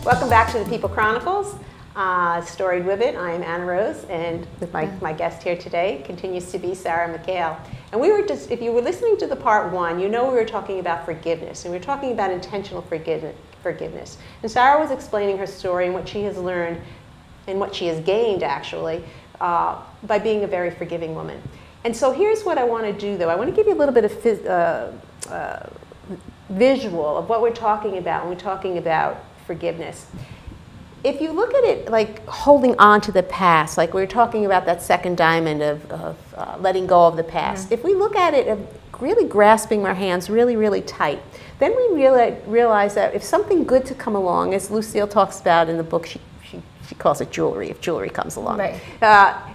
Welcome back to the People Chronicles, Storied Women. I am Anna Rose, and with my guest here today continues to be Sara McHale. And we were just, if you were listening to the part one, you know we were talking about forgiveness, and we were talking about intentional forgiveness. And Sara was explaining her story and what she has learned and what she has gained, actually, by being a very forgiving woman. And so here's what I want to do, though. I want to give you a little bit of visual of what we're talking about when we're talking about forgiveness. If you look at it like holding on to the past, like we were talking about that second diamond of letting go of the past, if we look at it of really grasping our hands really, really tight, then we realize that if something good to come along, as Lucille talks about in the book, she calls it jewelry, if jewelry comes along. Right.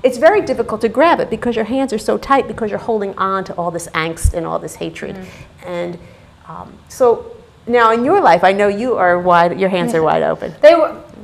It's very difficult to grab it because your hands are so tight because you're holding on to all this angst and all this hatred. And so now in your life, I know you are your hands are wide open. They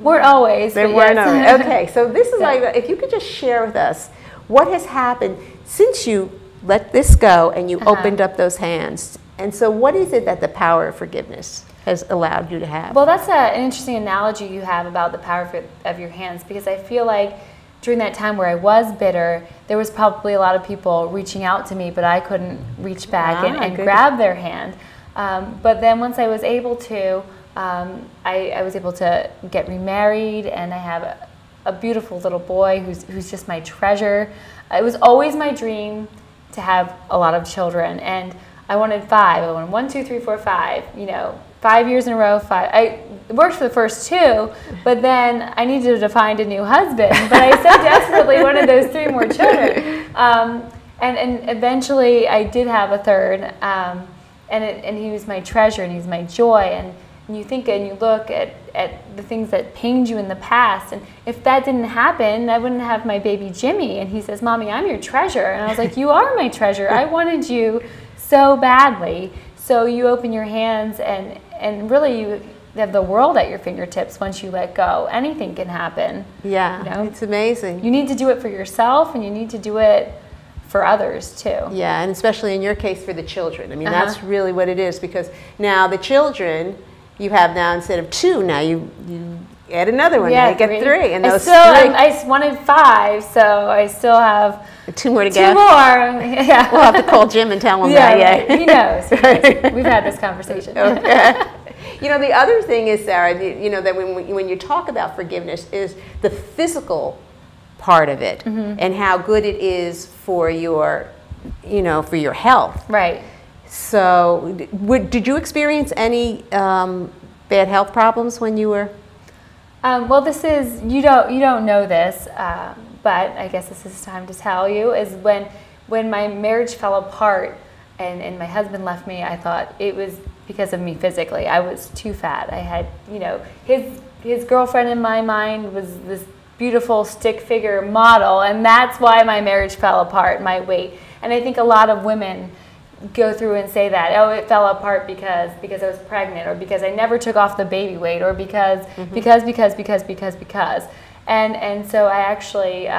weren't always. They weren't always. Okay, so this is like, if you could just share with us what has happened since you let this go and you opened up those hands. And so what is it that the power of forgiveness has allowed you to have? Well, that's an interesting analogy you have about the power of your hands, because I feel like during that time where I was bitter, there was probably a lot of people reaching out to me, but I couldn't reach back and grab their hand. But then once I was able to, I was able to get remarried, and I have a beautiful little boy who's just my treasure. It was always my dream to have a lot of children, and I wanted 5. I wanted 1, 2, 3, 4, 5. You know, 5 years in a row. 5. I worked for the first 2, but then I needed to find a new husband. But I so desperately wanted those 3 more children, and eventually I did have a 3rd. And he was my treasure, and he's my joy. And you think and you look at the things that pained you in the past, and if that didn't happen, I wouldn't have my baby Jimmy. And he says, "Mommy, I'm your treasure." And I was like, "You are my treasure. I wanted you so badly." So you open your hands, and really you have the world at your fingertips once you let go. Anything can happen. Yeah, you know? It's amazing. You need to do it for yourself, and you need to do it for others too. Yeah, and especially in your case for the children. I mean, that's really what it is, because now the children you have now, instead of 2, now you add another one. Yeah, you get 3, and those 3. I wanted 5, so I still have 2 more to go. 2 more. Yeah. We'll have to call Jim and tell him that. Yeah, he knows. We've had this conversation. Okay. You know, the other thing is, Sara, you know, that when you talk about forgiveness is the physical part of it, and how good it is for your, you know, for your health. Right. So, did you experience any bad health problems when you were? Well, this is you don't know this, but I guess this is time to tell you. Is when my marriage fell apart and my husband left me, I thought it was because of me physically. I was too fat. I had, you know, his girlfriend in my mind was this beautiful stick figure model, and that's why my marriage fell apart, my weight. And I think a lot of women go through and say that, oh, it fell apart because I was pregnant, or because I never took off the baby weight, or because. And so I actually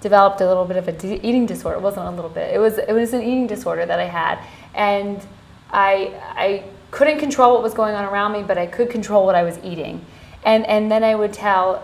developed a little bit of an eating disorder. It wasn't a little bit. It was an eating disorder that I had, and I couldn't control what was going on around me, but I could control what I was eating. And then I would tell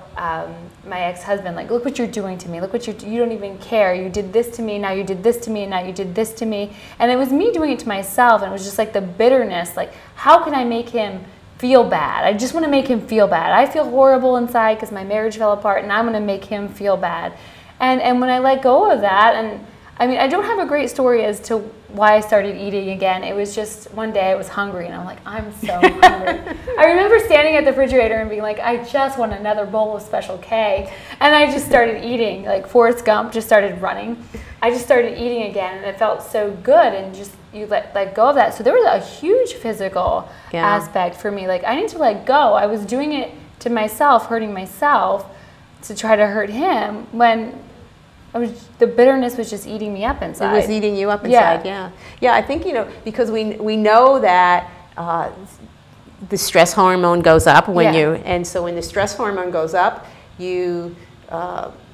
my ex-husband, like, look what you're doing to me. Look what you don't even care. You did this to me, now you did this to me, and now you did this to me. And it was me doing it to myself, and it was just like the bitterness, like, how can I make him feel bad? I just want to make him feel bad. I feel horrible inside because my marriage fell apart, and I'm going to make him feel bad. And when I let go of that, and I mean, I don't have a great story as to why I started eating again. It was just one day I was hungry, and I'm like, I'm so hungry. I remember standing at the refrigerator and being like, I just want another bowl of Special K. And I just started eating, like Forrest Gump just started running. I just started eating again, and it felt so good, and just you let go of that. So there was a huge physical aspect for me. Like, I need to let go. I was doing it to myself, hurting myself to try to hurt him, when the bitterness was just eating me up inside. It was eating you up inside, yeah. I think, you know, because we know that the stress hormone goes up when and so when the stress hormone goes up, you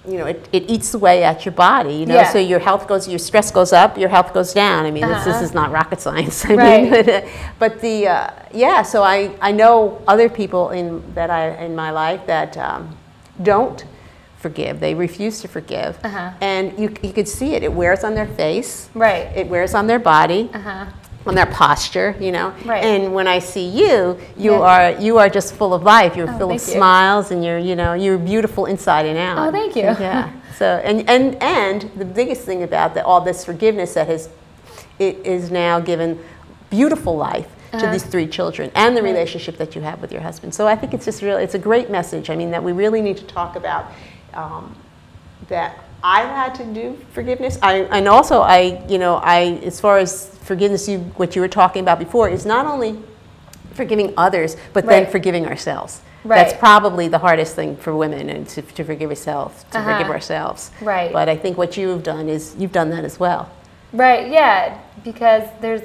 you know, it eats away at your body, you know, Yeah. so your health goes, your stress goes up, your health goes down. I mean, this is not rocket science. I Right. mean, but yeah, so I know other people in my life that don't forgive. They refuse to forgive. And you could see it. It wears on their face. Right. It wears on their body. On their posture, you know. Right. And when I see you, you are just full of life. You're full of smiles, and you're beautiful inside and out. Oh, thank you. Yeah. So and the biggest thing about all this forgiveness it is now given beautiful life to these 3 children and the relationship that you have with your husband. So I think it's just it's a great message. I mean, that we really need to talk about that. I've had to do forgiveness. And also as far as forgiveness, what you were talking about before is not only forgiving others, but then forgiving ourselves. Right. That's probably the hardest thing for women, and to forgive ourselves, forgive ourselves. Right. But I think what you've done is you've done that as well. Right. Yeah. Because there's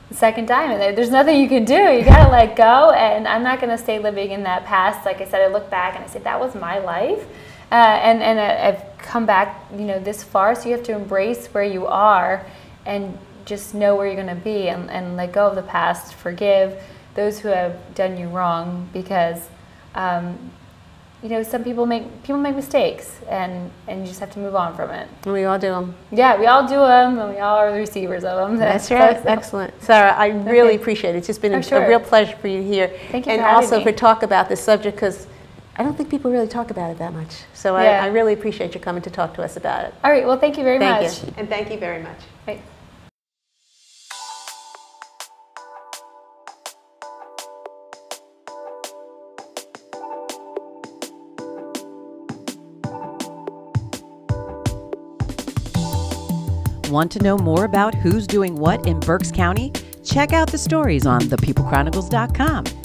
the second time, and there's nothing you can do. You gotta let go. And I'm not gonna stay living in that past. Like I said, I look back and I say that was my life. And I've come back, this far, so you have to embrace where you are and just know where you're going to be, and let go of the past. Forgive those who have done you wrong, because some people make mistakes, and you just have to move on from it. We all do them. Yeah, we all do them, and we all are the receivers of them. That's right. So. Excellent. Sarah, I really appreciate it. It's just been a real pleasure for you here. Thank you and for having also me. for talk about this subject, because I don't think people really talk about it that much. So I really appreciate you coming to talk to us about it. All right. Well, thank you very much. Thank you. And thank you very much. Right. Want to know more about who's doing what in Berks County? Check out the stories on thepeoplechronicles.com.